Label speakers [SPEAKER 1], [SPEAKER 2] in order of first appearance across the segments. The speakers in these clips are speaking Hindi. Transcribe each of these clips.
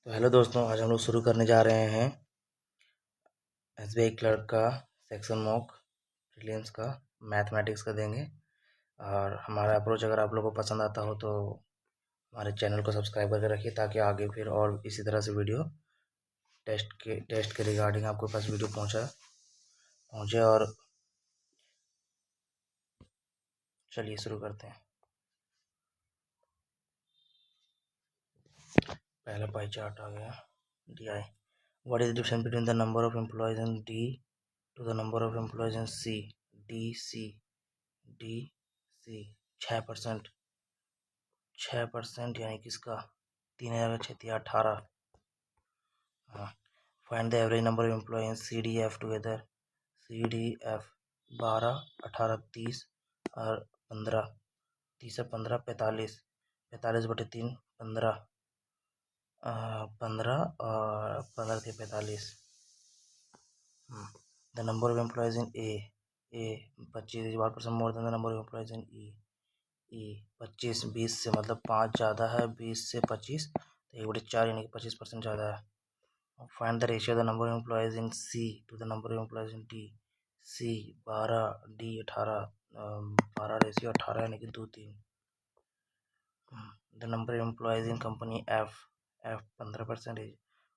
[SPEAKER 1] तो हेलो दोस्तों, आज हम लोग शुरू करने जा रहे हैं एसबीआई क्लर्क का सेक्शन मॉक प्रीलिम्स का मैथमेटिक्स का देंगे। और हमारा अप्रोच अगर आप लोगों को पसंद आता हो तो हमारे चैनल को सब्सक्राइब करके रखिए, ताकि आगे फिर और इसी तरह से वीडियो टेस्ट के रिगार्डिंग आपके पास वीडियो पहुँचे। और चलिए शुरू करते हैं। पहला पाई चार्ट आ गया। DI, what is the difference between the number of employees in D to the number of employees in C? D C 6%। 6% यानी किसका? 3,618। हाँ। Find the average number of employee in C D F together. C D F 12, 18, 30 और 15। 30 से 15 45। 45/3 15। 15 और 15 थे 45। The number of employees in A 25 1% more than the number of employees in E 25। 20 से मतलब 5 ज़्यादा है, 20 से 25 तो 1/4 यानी कि 25% ज़्यादा है। Find the ratio the number of employees in C to the number of employees in D. C 12, D 18। 12 ratio 18 यानी कि 2 3। The number of employees in company F 15%।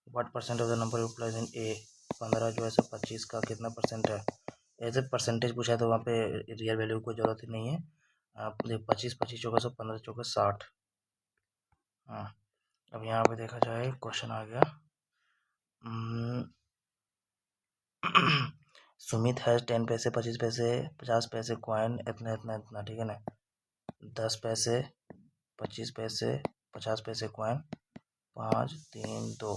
[SPEAKER 1] What percent of the number of employees in A? 15 जो है सो 25 का कितना परसेंट है? ऐसे परसेंटेज पूछा है तो वहाँ पे रियल वैल्यू की जरूरत ही नहीं है। आप 25 चौका 15 चौका 60। हाँ, अब यहाँ पे देखा जाए क्वेश्चन आ गया। सुमित है 10 पैसे 25 पैसे 50 पैसे कॉइन इतना इतना इतना, ठीक है ना। 10 पैसे 25 पैसे 50 पैसे coin 5 3 2।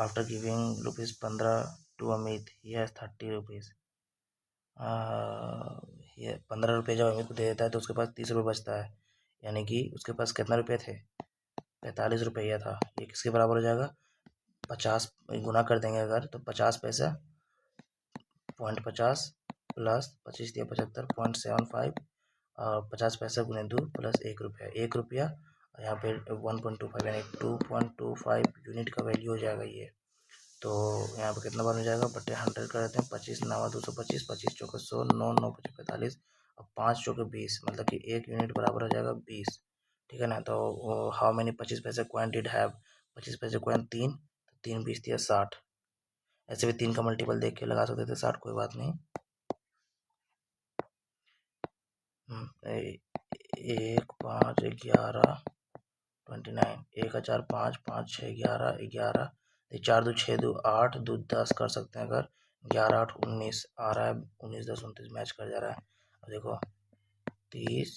[SPEAKER 1] After giving ₹15 to Amit, he has 30 rupees. ये 15 रुपये जब अमित को दे देता है तो उसके पास 30 रुपये बचता है, यानी कि उसके पास कितना रुपये थे? 45 रुपया था। ये किसके बराबर हो जाएगा? 50 गुना कर देंगे अगर तो 50 पैसा 0.50 प्लस 25 दिया 75.75 और 50 पैसा गुने 2 प्लस 1 रुपया 1 रुपया। और यहाँ पे 1.25 यानी 2.25 यूनिट का वैल्यू हो जाएगा ये। तो यहाँ पे कितना बार हो जाएगा? बटे 100 कर देते हैं। 25 9 225, 25 चौके 100, 9 9 5 45 और 5 चौके 20, मतलब कि 1 यूनिट बराबर हो जाएगा 20, ठीक है ना। तो हाउ मेनी 25 पैसे कॉइन डिड हैव? 25 पैसे कॉइन 3, 3 20 दिया 60। ऐसे भी 3 का मल्टीपल देख के लगा सकते थे 60, कोई बात नहीं। 1 5 11 29। 1 का 4 5 5 6 11 11। 4 2 6 2 8 2 10 कर सकते हैं अगर। 11 8 19 आ रहा है। 19 10 29 मैच कर जा रहा है। अब देखो 30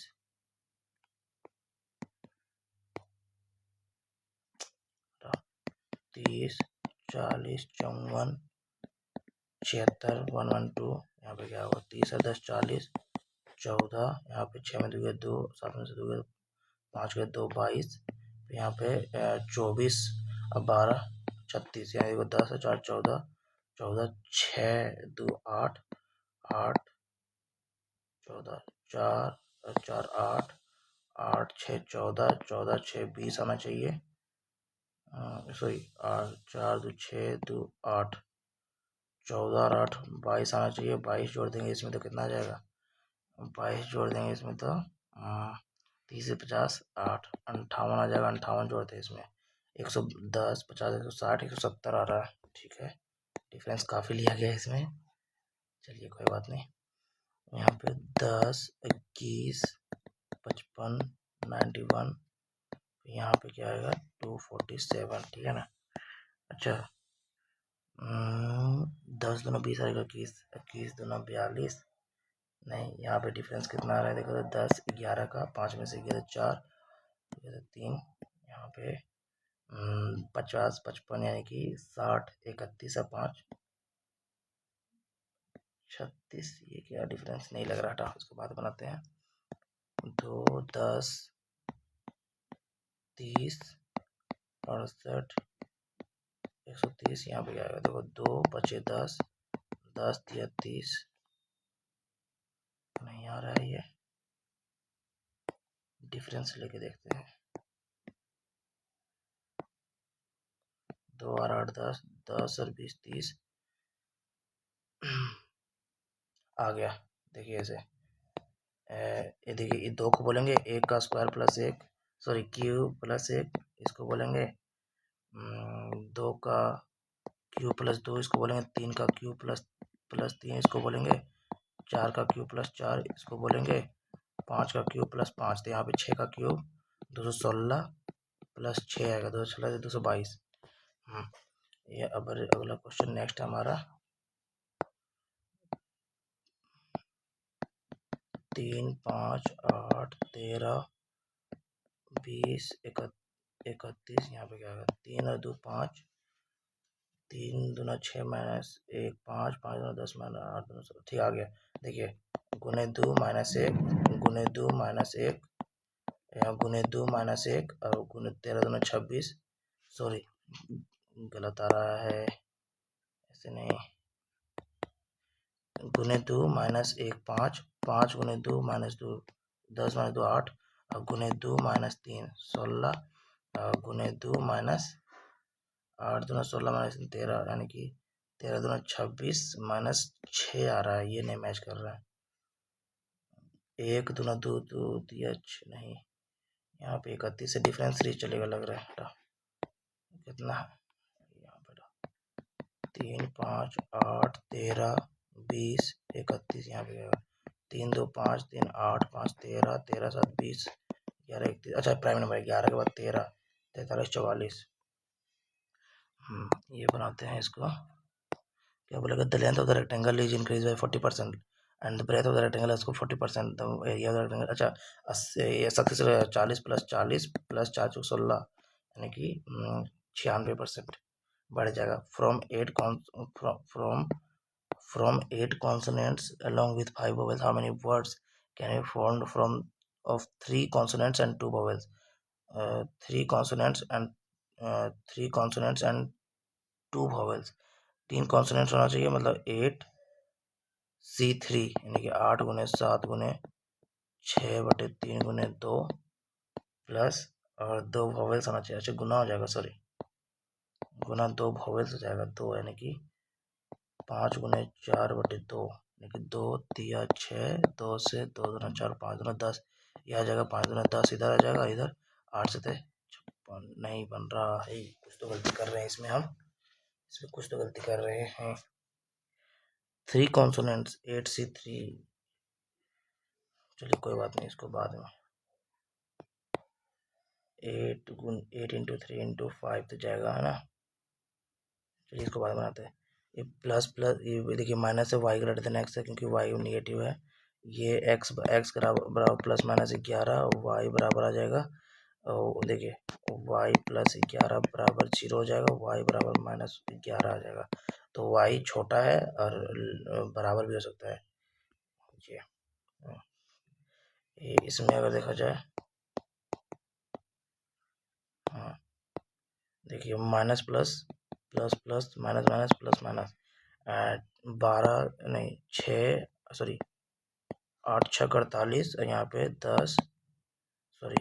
[SPEAKER 1] 30 40 54 76 112। यहाँ पे क्या होगा? 30 है 10 40 14। यहाँ पे 6 में 2 2 7 में से 2 5 के 2 22। यहाँ पे 24 और 12 36, यानी देखो 10 और 4 14 14 6 2 8 8 14 4 और 4 8 8 6 14 14 6 20 आना चाहिए। सॉरी 8 4 2 6 2 8 14 और 8 22 आना चाहिए। 22 जोड़ देंगे इसमें तो कितना आ जाएगा? 22 जोड़ देंगे इसमें तो 30 से 50 8 58 आ जाएगा। 58 जोड़ते हैं इसमें 110 50 160 170 आ रहा है, ठीक है। डिफरेंस काफ़ी लिया गया है इसमें, चलिए कोई बात नहीं। यहाँ पे 10 21 55 91। यहाँ पे क्या आएगा? 247, ठीक है ना। अच्छा 10 दूना 20 आएगा 21 21 दूना 42। नहीं, यहाँ पे डिफरेंस कितना आ रहा है देखो तो 10 11 का 5 में से 11 4 3। यहाँ पे 50 55 यानी कि 60 31 और 5 36। ये क्या डिफरेंस नहीं लग रहा था, उसको बाद बनाते हैं। 2 10 30 68 130। यहाँ पे क्या आएगा देखो 2 बचे 10 10 दिया 30। नहीं आ रहा है ये, डिफरेंस लेके देखते हैं। दो और 8 10, 10 और 20 30 आ गया। देखिए ऐसे ये देखिए, ये 2 को बोलेंगे 1 का square plus 1, sorry cube plus 1 इसको बोलेंगे 2 का क्यूब प्लस 2 इसको बोलेंगे, 3 का क्यूब प्लस 3 इसको बोलेंगे, 4 का क्यूब प्लस 4 इसको बोलेंगे, 5 का क्यूब प्लस 5। तो यहाँ पे 6 का क्यूब 216 प्लस 6 आएगा, 216 से 222। ये अब अगला क्वेश्चन नेक्स्ट हमारा 3 5 8 13 20 31। यहाँ पे क्या होगा, 3 और 2 5, 3 दूना 6 माइनस 1 5, 5 दूना 10 माइनस 8 दूना 16। ठीक आ गया। देखिए गुने 2 माइनस 1 गुने 2 माइनस 1, यहाँ गुने 2 माइनस 1 और गुने 13 दूना 26। सॉरी गलत आ रहा है, ऐसे नहीं, गुने 2 माइनस 1 5, 5 गुने 2 माइनस 2 10 माइनस 2 8 और गुने 2 माइनस 3 16 और गुने 2 माइनस 8 दूना 16 माइनस 13, यानी कि 13 दूना 26 माइनस 6 आ रहा है, ये नहीं मैच कर रहा है। 1 दूना 2 2 दिया नहीं, यहाँ पे 31 से डिफरेंस नहीं चलेगा लग रहा है। कितना यहाँ पे 3 5 8 13 20 31, यहाँ पे 3 2 5 3 8 5 13 13 7 20 11 31। अच्छा प्राइम नंबर 11 के बाद 13 43 44। ये बनाते हैं इसको, क्या बोलेगा, the length of the rectangle is increase by 40% and the breadth of the rectangle इसको 40%, the area of the rectangle. अच्छा 40 प्लस 40 प्लस 4 चौक 16, यानी कि 96% बढ़ जाएगा। From 8 consonants along with 5 vowels, how many words can be formed from of 3 consonants and 2 vowels? 3 consonants and 2 vowels। 3 consonants होना चाहिए, मतलब 8C3, यानी कि 8 गुने 7 गुने 6/3 गुने 2 प्लस और 2 वॉवेल्स होना चाहिए। अच्छा गुना हो जाएगा, सॉरी गुना 2 वॉवेल्स हो जाएगा 2, यानी कि 5 गुने 4/2, यानी कि 2 3 6, 2 से 2 दूना 4 5 दूना 10, यह आ जाएगा 5 दूना 10, इधर आ जाएगा, इधर 8 से 56 नहीं बन रहा है, कुछ तो गलती कर रहे हैं इसमें, हम इसमें कुछ तो गलती कर रहे हैं। 3 कॉन्सोनेंट्स 8C3, चलिए कोई बात नहीं, इसको बाद में 8 इंटू 3 इंटू 5 तो जाएगा, है ना। चलिए इसको बाद में बनाते हैं। ये प्लस ये देखिए माइनस है, वाई ग्रेटर देन एक्स है क्योंकि वाई निगेटिव है। ये एक्स बराबर प्लस माइनस 11, वाई बराबर आ जाएगा, और देखिए वाई प्लस 11 बराबर 0 हो जाएगा, वाई बराबर माइनस 11 आ जाएगा। तो वाई छोटा है और बराबर भी हो सकता है। ये इसमें अगर देखा जाए, हाँ देखिए minus plus plus plus minus minus plus minus 12 नहीं 6, सॉरी 8 6 48 और यहाँ पे 10, सॉरी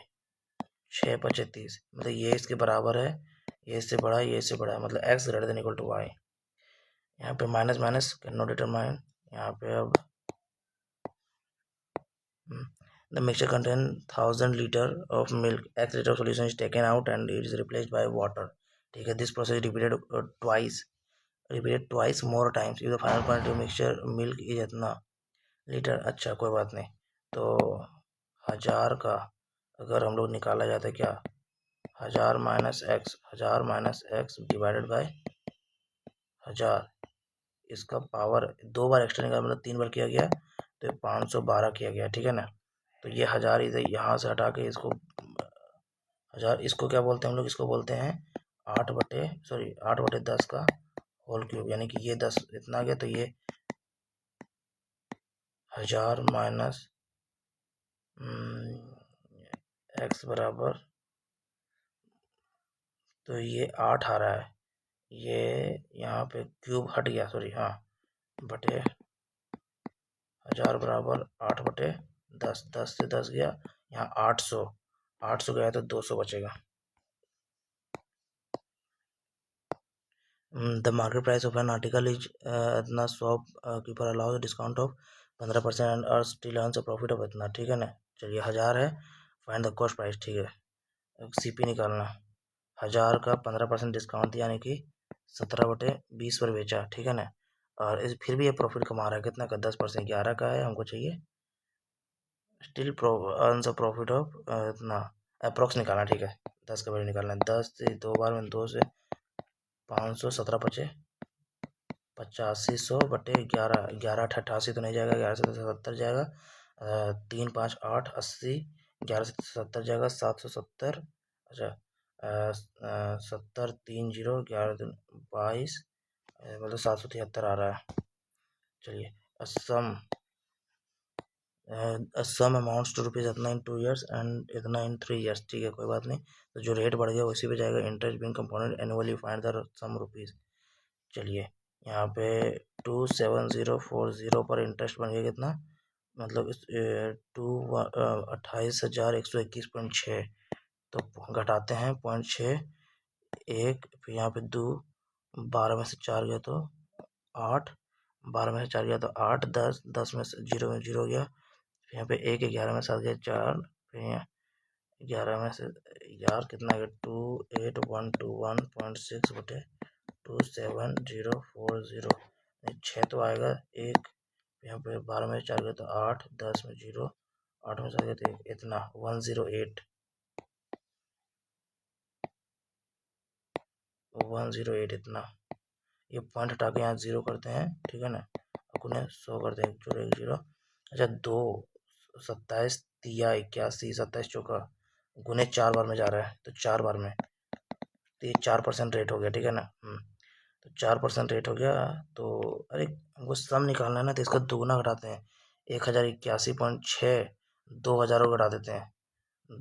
[SPEAKER 1] 6 5 30, मतलब ये इसके बराबर है, ये इससे बड़ा है, ये इससे बड़ा है, मतलब x greater than equal to y. यहाँ पे minus minus can not determine, यहाँ पे अब the mixture contain 1000 liter of milk, x liter of solution is taken out and it is replaced by water। ठीक है, this process is repeated twice more times if the final quantity of mixture milk is इतना लीटर। अच्छा कोई बात नहीं, तो 1000 का अगर हम लोग निकाला जाता है क्या, 1000 माइनस एक्स डिवाइडेड बाय 1000, इसका पावर 2 बार एक्स्ट्रा निकाला, मतलब 3 बार किया गया, तो 512 किया गया, ठीक है ना। तो ये 1000 इधर यहाँ से हटा के इसको 1000, इसको क्या बोलते हैं हम लोग, इसको बोलते हैं 8/10 का होल क्यूब, यानी कि ये 10 इतना आ गया, तो ये 1000 माइनस एक्स बराबर, तो ये 8 आ रहा है, ये यहाँ पे क्यूब हट गया, सॉरी हाँ, बटे 1000 बराबर 8/10, 10 से 10 गया, यहाँ 800 गया तो 200 बचेगा। The market price of an article is इतना, shopkeeper allows discount of 15% and और still earns a profit of इतना, ठीक है ना। चलिए 1000 है, फाइंड द कॉस्ट प्राइस, ठीक है, सीपी निकालना। 1000 का 15% डिस्काउंट यानी कि 17/20 पर बेचा, ठीक है ना। और फिर भी ये प्रॉफिट कमा रहा है कितना का, 10%, 11 का है, हमको चाहिए still earns a profit of इतना, अप्रोक्स निकालना, ठीक है। 10 का वैल्यू निकालना है, 10 से 2 बार में 2 से 500, 17 पचे 8500/11, 11 8 88 तो नहीं जाएगा, 11 से 70 जाएगा, 3 5 8 80, 11 से 70 जाएगा, 770, अच्छा 70 30, 11 22, मतलब 773 आ रहा है। चलिए असम, सम अमाउंट्स टू रुपीज़ इतना इन 2 ईयर्स एंड इतना इन 3 ईयर्स, ठीक है, कोई बात नहीं। तो जो रेट बढ़ गया उसी पे जाएगा, interest being component annually find the sum rupees. चलिए यहाँ पे 27040 पर इंटरेस्ट बन गया कितना, मतलब 28,121.6, तो घटाते हैं 0.6, 1, फिर यहाँ पे 2, 12 में से 4 गया तो 8, 12 में से 4 गया तो 8, 10, 10 में से 0 में 0 गया, यहाँ पे 1, 11 में 7 गया 4, फिर यहाँ 11 में से यार कितना गया, 28121.6/2740, 6 तो आएगा, 1 यहाँ पे 12 में 4 गया तो 8, 10 में 0, 8 में 4 गया तो 1, इतना 108, 108 इतना। ये पॉइंट हटा के यहाँ 0 करते हैं, ठीक है ना, अपने 100 करते हैं, 1 0। अच्छा 2, 27 तिया 81, 27 चौका गुने 4 बार में जा रहा है, तो 4 बार में, तो ये 4% रेट हो गया, ठीक है ना। तो 4% रेट हो गया, तो अरे हमको सम निकालना है ना, तो इसका दोगुना घटाते हैं, 1081.6, 2000 को घटा देते हैं,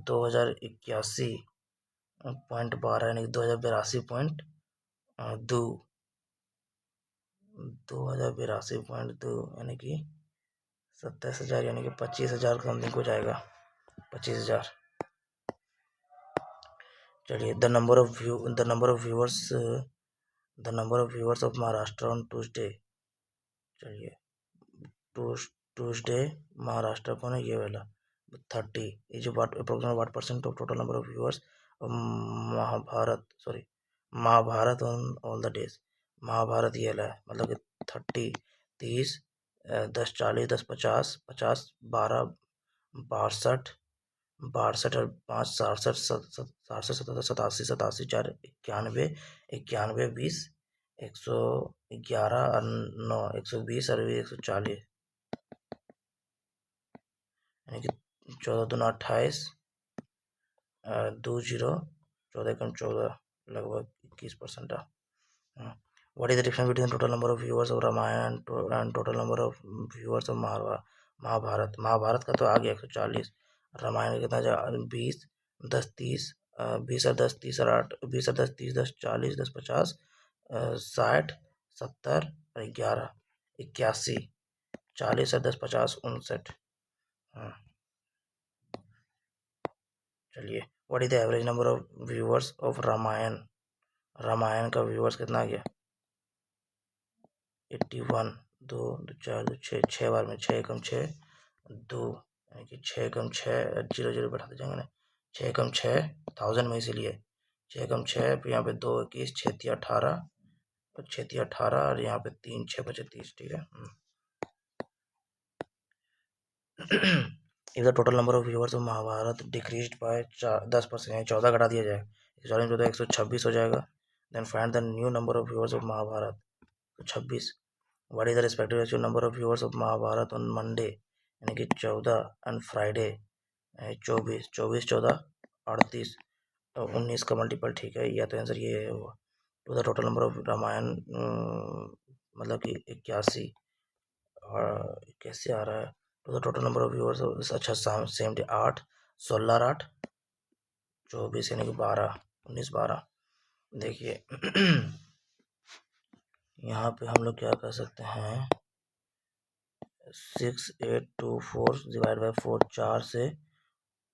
[SPEAKER 1] 2081.12 यानी 2082.2, 2082.2 यानी कि 27,000, यानी कि 25,000 समथिंग को जाएगा, 25,000। चलिए the number of viewers of Maharashtra on Tuesday. चलिए ट्यूसडे महाराष्ट्र कौन है, ये वाला 30 is approximate what percent of total number of viewers Mahabharat on all the days. Mahabharat ये वाला है, मतलब कि 30, 30, 10 40, 10 50, 50 12 62, 62 और 5 67, 67 77 87, 87 4 91, 91 20, 111 और 9, 120 और 140, यानी कि 14 दूना 28, 20, 14 कम 14, लगभग 21%। What is the difference between total number of viewers of Ramayan and total number of viewers of Mahabharat? Mahabharat का तो आ गया 140, रामायण का कितना जा 20, 10 30, 20 और 10 30 और 8, 20 और 10 30, 10 40, 10 50, 60 70 और 11 81, 40 और 10 50 59। चलिए what is the average number of viewers of Ramayan? Ramayan का व्यूअर्स कितना आ गया 81, 2 2 4 2 6, 6 बार में 6 कम 6 2, यानी कि 6 कम 6 0 0 बैठाते जाएंगे ना, 6 कम 6 1000 में, इसीलिए 6 कम 6, फिर यहाँ पे 2 21, 6 18, 6 18 और यहाँ पे 3 6 25, ठीक है। If the total number of viewers of Mahabharat decreased by 10%, यानी 14 घटा दिया जाए, 40 में 126 हो जाएगा। Then find the new number of viewers of Mahabharat, तो 26। What is the respective ratio number of viewers of Mahabharat on Monday, यानी कि 14, एंड फ्राइडे 24, 24 14 38, 19 का मल्टीपल, ठीक है, या तो आंसर ये होगा। To the total number of Ramayan, मतलब कि 81, और कैसे आ रहा है, to the total number of viewers, अच्छा सेम डे 8 16 और 8 24, यानी कि 12 19 12। देखिए यहाँ पे हम लोग क्या कर सकते हैं, 6824 डिवाइड बाई 4, 4 से,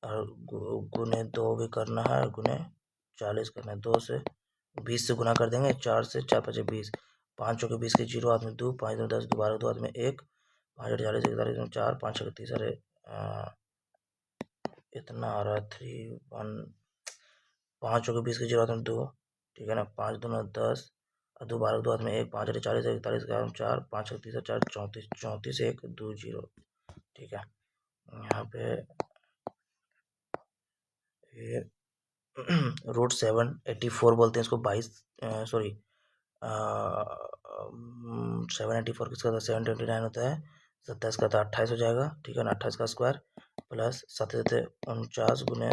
[SPEAKER 1] और गुने 2 भी करना है, गुने 40 करना है, 2 से 20 से गुना कर देंगे, 4 से 4 5 20, 5 चौके 20 के 0 हाथ में 2, 5 में 10, 12 2 हाथ में 1, 5 8 40 41 में 4, 5 6 30, अरे इतना आ रहा है 3 1, 5 चौके 20 के 0 हाथ में 2, ठीक है ना, 5 2 9 10, 2 12 2 हाथ में 1, 5 8 40 41 के हाथ में 4, 5 6 30 4 34, 34 1 2 0, ठीक है। यहाँ पे ये √784 बोलते हैं इसको, 22 सॉरी 784 किसका था, 729 होता है, 27 का था 28 हो जाएगा, ठीक है ना, 28 का स्क्वायर प्लस 7 49 गुने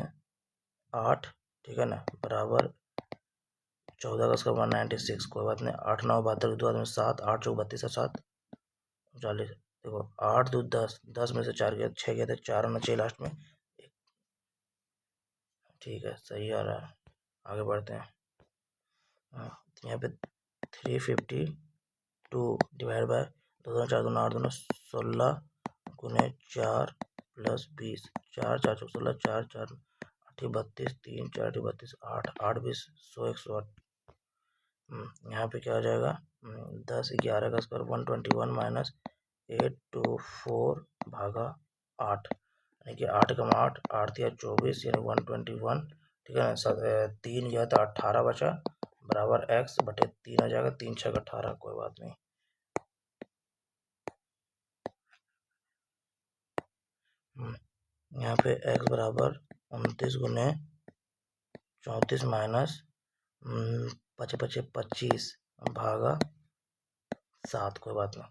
[SPEAKER 1] 8, ठीक है ना, बराबर 14 का स्क्वायर 196, कोई बात नहीं, 8 9 72 2 में 7, 8 चौक 32 7 40, देखो 8 2 10, 10 में से 4 गया 6 गया था, 4 होना चाहिए लास्ट में, ठीक है सही आ रहा है, आगे बढ़ते हैं। हाँ, तो यहाँ पे 352 डिवाइड बाय 2 4 2 8 2 16 गुने 4 प्लस 20, 4 4 चौक 16, 4 4 8 32, 3 4 32, 8 8 20 100 108। यहाँ पे क्या हो जाएगा, 10 11 का स्क्वायर 121 माइनस 824 भागा 8, यानी कि 8 कम 8 8 या 24 यानी 121, ठीक है ना, 3 गया था 18 बचा, बराबर x बटे 3 हो जाएगा, 3 6 18, कोई बात नहीं। यहाँ पे x बराबर 29 गुने 34 माइनस 5 5 25 भागा 7, कोई बात नहीं।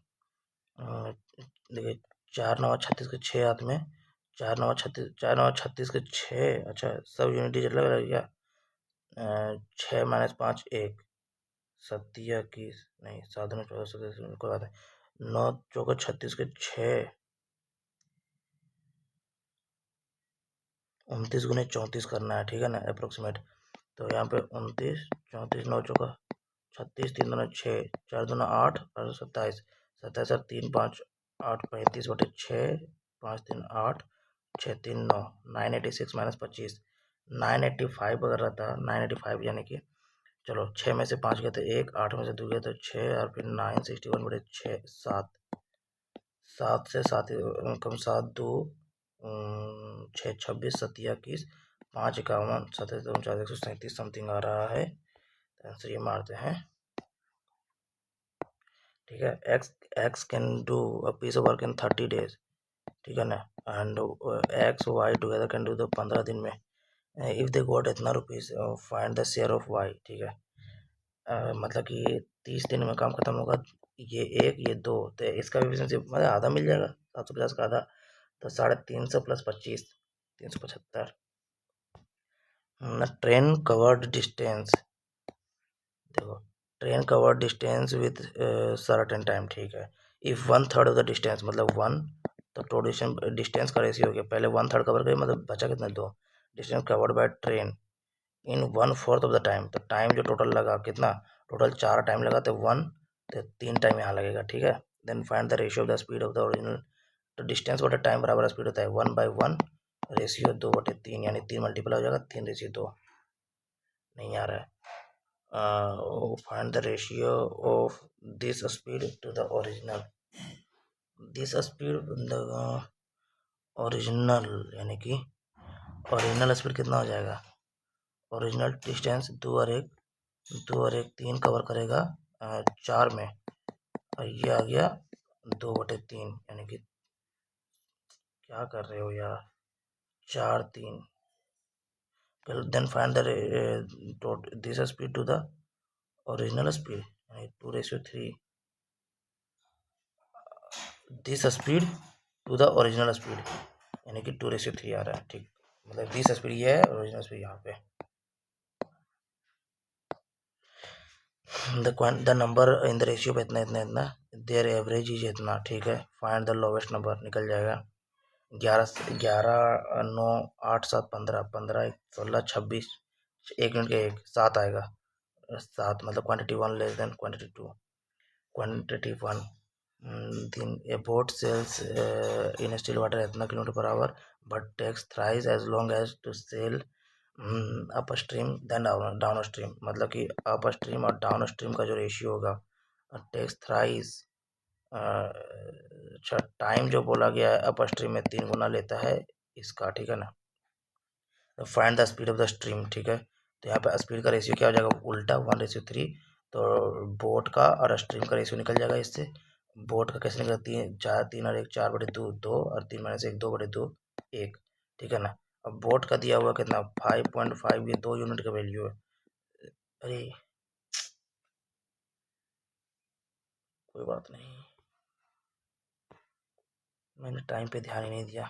[SPEAKER 1] देखिए 4 9 36 के 6 हाथ में, 4 9 36 4 9 36 के 6, अच्छा सब यूनिटी लग रहा है क्या, 6 माइनस 5 1, 7 21 नहीं 7 9 14 कोई बात है, 9 चौका 36 के 6, 29 गुने 34 करना है, ठीक है ना, अप्रोक्सीमेट, तो यहाँ पे 29 34 9 चौका 36, 3 2 6, 4 2 8 और 27, 27 और 3 5 8 35 बटे 6, 5 3 8 6 3 9, 986 माइनस 25, 985 अगर रहता, 985 यानी कि चलो 6 में से 5 गए तो 1, 8 में से 2 गए तो 6, और फिर 961 बटे 6 7, 7 से 7 कम 7 2 6 26 7 21 5 51 77 49 137 समथिंग आ रहा है, आंसर ये मारते हैं, ठीक है। X can do a piece of work in 30 days, ठीक है ना, and x y together can do the 15 दिन में, इफ दे गॉट इतना rupees find the share of y, ठीक है। मतलब कि 30 दिन में काम खत्म होगा, ये 1 ये 2, तो इसका भी बिजनेस मतलब आधा मिल जाएगा, 750 का आधा, तो 350 प्लस 25 375। ट्रेन कवर्ड डिस्टेंस, देखो train covered distance with certain time, ठीक है, इफ 1/3 ऑफ द डिस्टेंस, मतलब 1, तो टोटल डिस्टेंस का रेशियो हो गया, पहले 1/3 कवर करिए, मतलब बचा कितना 2, distance covered by train in 1/4 of the time, तो टाइम जो टोटल लगा कितना, टोटल 4 टाइम लगा, तो 1, तो 3 टाइम यहाँ लगेगा, ठीक है। Then find the ratio of the speed of the original, तो डिस्टेंस बटे टाइम बराबर स्पीड होता है 1/1, रेशियो 2/3, यानी 3 मल्टीपल हो जाएगा, 3:2, नहीं आ रहा है। Find the ratio of this speed to the original, this speed the original, यानी कि ओरिजिनल स्पीड कितना हो जाएगा, ओरिजिनल डिस्टेंस 2 और 1 3 कवर करेगा 4 में, और ये आ गया 2/3, यानी कि क्या कर रहे हो यार, 4 3, then find the this speed to the original speed, यानी 2:3, this speed to the original speed, यानी कि 2:3 आ रहा है, ठीक, मतलब दिस स्पीड ये है, ओरिजिनल स्पीड यहाँ पे, the number in the ratio पे इतना इतना इतना, देयर एवरेज इज इतना, ठीक है। फाइंड द लोवेस्ट नंबर, निकल जाएगा 11 9 8 7 15 15 16 26, 1 यूनिट के 1 7 आएगा, 7 मतलब quantity 1 less than quantity 2, quantity 1, then a boat sails in still water इतना किलोमीटर पर hour, but takes thrice as long as to sail upstream then downstream, मतलब कि अप स्ट्रीम और डाउन स्ट्रीम का जो रेशियो होगा, टेक्स थ्राइस। अच्छा, टाइम जो बोला गया है अप स्ट्रीम में 3 गुना लेता है इसका, ठीक है ना। तो find the speed of the stream, ठीक है। तो यहाँ पे स्पीड का रेशियो क्या हो जाएगा, उल्टा 1:3। तो बोट का और स्ट्रीम का रेशियो निकल जाएगा इससे। बोट का कैसे निकला, 3 और 1 4/2, 2 और 3 - 1 2/2 1, ठीक है ना। अब बोट का दिया हुआ कितना 5.5, ये 2 यूनिट का वैल्यू है। अरे कोई बात नहीं, मैंने टाइम पे ध्यान ही नहीं दिया।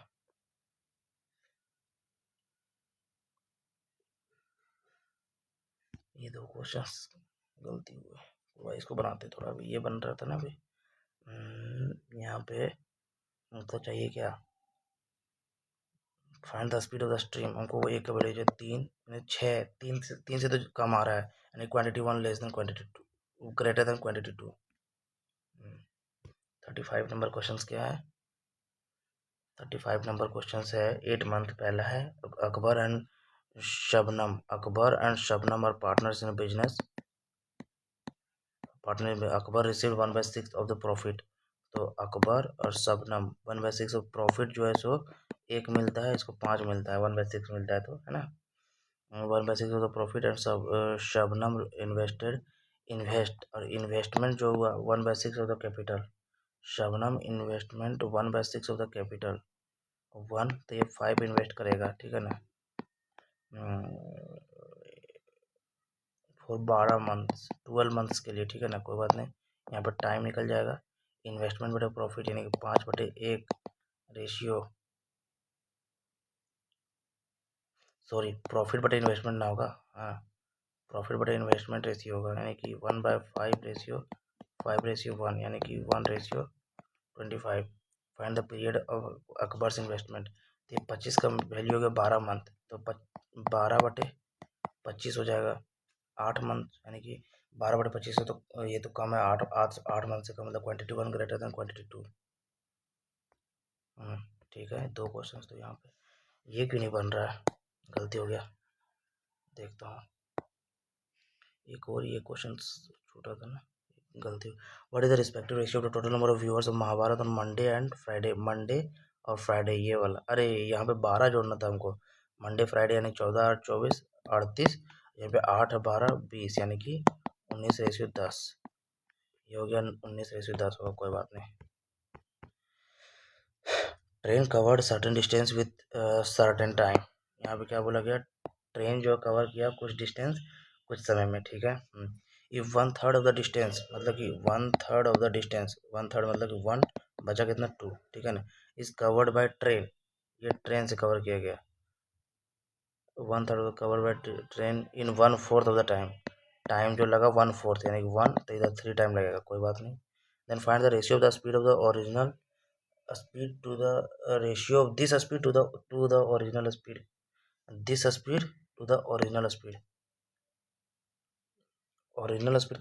[SPEAKER 1] ये 2 क्वेश्चंस गलती हुए, वही इसको बनाते थोड़ा। अभी ये बन रहा था ना अभी। यहाँ पे तो चाहिए क्या, find the speed of the stream. हमको वो एक का वैल्यू 3 यानी 6, 3 से तो कम आ रहा है, यानी quantity 1 less than quantity 2 greater than quantity 2। 35 number question क्या है, 35 नंबर क्वेश्चन है। 8 मंथ पहला है। Akbar and Shabnam are partners in business. Partner में Akbar receive 1/6 of the profit. तो अकबर और शबनम 1/6 ऑफ प्रॉफिट जो है सो 1 मिलता है, इसको 5 मिलता है, 1/6 मिलता है, तो है ना। 1/6 of the profit and Shabnam invest, और इन्वेस्टमेंट जो हुआ 1/6 of the capital. Shabnam investment 1/6 of the capital 1, तो ये 5 इन्वेस्ट करेगा, ठीक है ना। फॉर 12 मंथ्स 12 मंथ्स के लिए, ठीक है ना। कोई बात नहीं, यहाँ पर टाइम निकल जाएगा। इन्वेस्टमेंट बटे प्रॉफिट यानी कि 5/1 रेशियो, सॉरी प्रॉफिट बटे इन्वेस्टमेंट ना होगा, हाँ प्रॉफिट बटे इन्वेस्टमेंट रेशियो होगा, यानी कि 1/5 रेशियो 5:1, यानी कि 1:25। Find the period of Akbar's investment. तो ये 25 का वैल्यू हो गया 12 मंथ, तो 12/25 हो जाएगा 8 मंथ, यानी कि 12/25 से तो ये तो कम है, 8 मंथ से कम, मतलब क्वांटिटी 1 ग्रेटर देन क्वांटिटी 2। ठीक है, 2 क्वेश्चन तो यहाँ पे। ये क्यों नहीं बन रहा है, गलती हो गया, देखता हूँ। एक और ये क्वेश्चन छूटा था ना, गलती। What is the respective ratio of the total number of viewers of Mahabharat on Monday and Friday. Monday और फ्राइडे ये वाला, अरे यहाँ पे 12 जोड़ना था हमको। मंडे फ्राइडे यानी 14 और 24 38, यहाँ पे 8 और 12 20, यानी कि 19:10। ये हो गया 19:10 होगा, कोई बात नहीं। Train covered certain distance with certain time. यहाँ पे क्या बोला गया, ट्रेन जो कवर किया कुछ डिस्टेंस कुछ समय में, ठीक है। इफ 1/3 ऑफ द डिस्टेंस, मतलब कि 1/3 ऑफ द डिस्टेंस, 1/3 मतलब कि 1 बचा कितना 2, ठीक है ना। इज कवर्ड बाय ट्रेन, ये ट्रेन से कवर किया गया। 1/3 cover by train in 1/4 of the time. Time जो लगा 1/4, यानी कि 1, तो इधर 3 टाइम लगेगा, कोई बात नहीं। Then find the ratio of the speed of the original speed to the ratio of this speed to the original speed, this speed to the original speed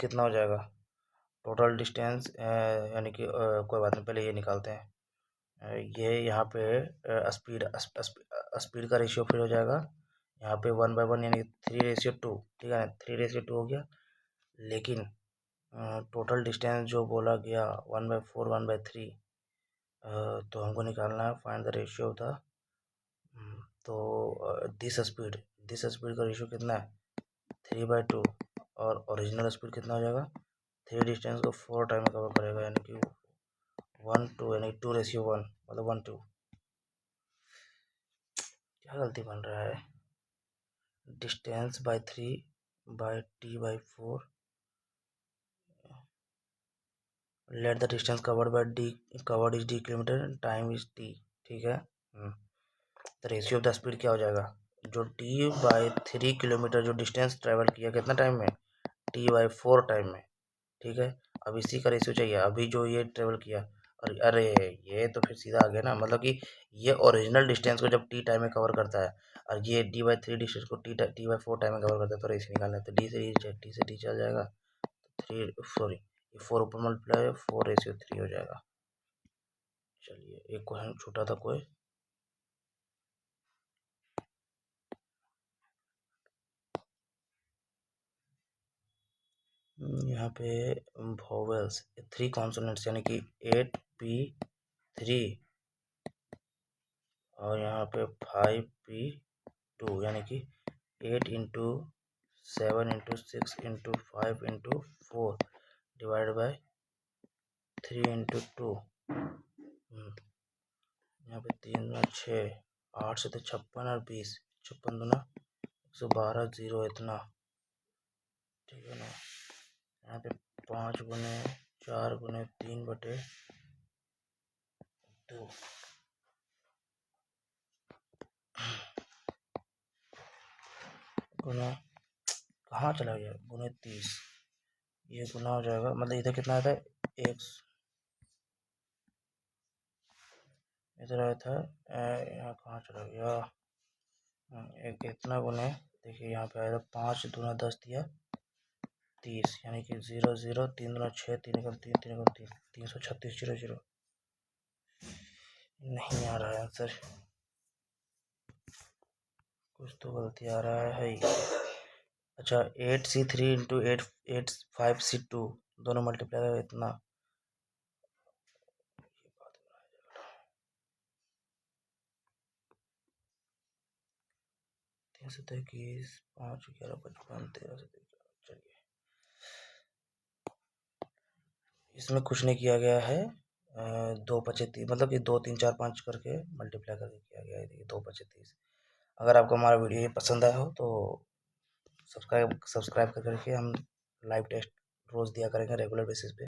[SPEAKER 1] कितना हो जाएगा, टोटल डिस्टेंस, यानी कि कोई बात नहीं, पहले ये निकालते हैं। ये यहाँ पे स्पीड स्पीड का रेशियो फिर हो जाएगा यहाँ पे 1/1, यानी 3:2, ठीक है ना, 3:2 हो गया। लेकिन टोटल डिस्टेंस जो बोला गया 1/4 1/3, तो हमको निकालना है find the ratio of the, तो दिस स्पीड का रेशियो कितना है 3/2, और ओरिजिनल स्पीड कितना हो जाएगा, 3 डिस्टेंस को 4 टाइम में कवर करेगा, यानी कि 1:2, यानी 2:1, मतलब 1:2। क्या गलती बन रहा है, distance by 3/t/4, let the distance covered is d kilometre, time is t, ठीक है। तो रेशियो ऑफ द स्पीड क्या हो जाएगा, जो t/3 किलोमीटर जो डिस्टेंस ट्रेवल किया कितना टाइम में, t/4 टाइम में, ठीक है। अब इसी का रेशियो चाहिए, अभी जो ये ट्रेवल किया, और अरे ये तो फिर सीधा आ गया ना, मतलब कि ये ओरिजिनल डिस्टेंस को जब टी टाइम में कवर करता है, और ये d/3 डिस्टेंस को t/4 टाइम में कवर करता है, तो रेशियो निकालना है, तो टी से डी चल जाएगा, 3 सॉरी, ये 4 ऊपर मल्टीप्लाई 4:3 हो जाएगा। चलिए, एक क्वेश्चन छूटा था कोई, यहाँ पे वोवेल्स 3 कॉन्सोनेंट्स यानी कि 8P3 और यहाँ पे 5P2 यानी कि 8 into 7 into 6 into 5 into 4 divide by 3 into 2। यहाँ पे 3 दूना 6, 8 से तो 56 और 20, 56 दूना 112, 0 इतना, ठीक है ना। यहाँ पे 5 गुने 4 गुने 3 बटे 2 गुना, कहाँ चला गया, गुने 30, ये गुना हो जाएगा, मतलब इधर कितना आता है, एक इधर आया था, यहाँ कहाँ चला गया, एक इतना गुने, देखिए यहाँ पे आया था 5 दूना 10 दिया 30, यानी कि 0 0, 3 दूना 6, 3 एकम 3, 3 एकम 3, 336, 0 0, नहीं आ रहा है आंसर, कुछ तो गलती आ रहा है। अच्छा 8C3 इंटू 5C2 दोनों मल्टीप्लाई कर इतना, 3 से 21, 5 11 55 13 से 13, चलिए इसमें कुछ नहीं किया गया है, 2 बचे 30, मतलब कि 2 3 4 5 करके मल्टीप्लाई करके किया गया है, देखिए 2 बचे 30। अगर आपको हमारा वीडियो ये पसंद आया हो तो सब्सक्राइब करके हम लाइव टेस्ट रोज़ दिया करेंगे रेगुलर बेसिस पे।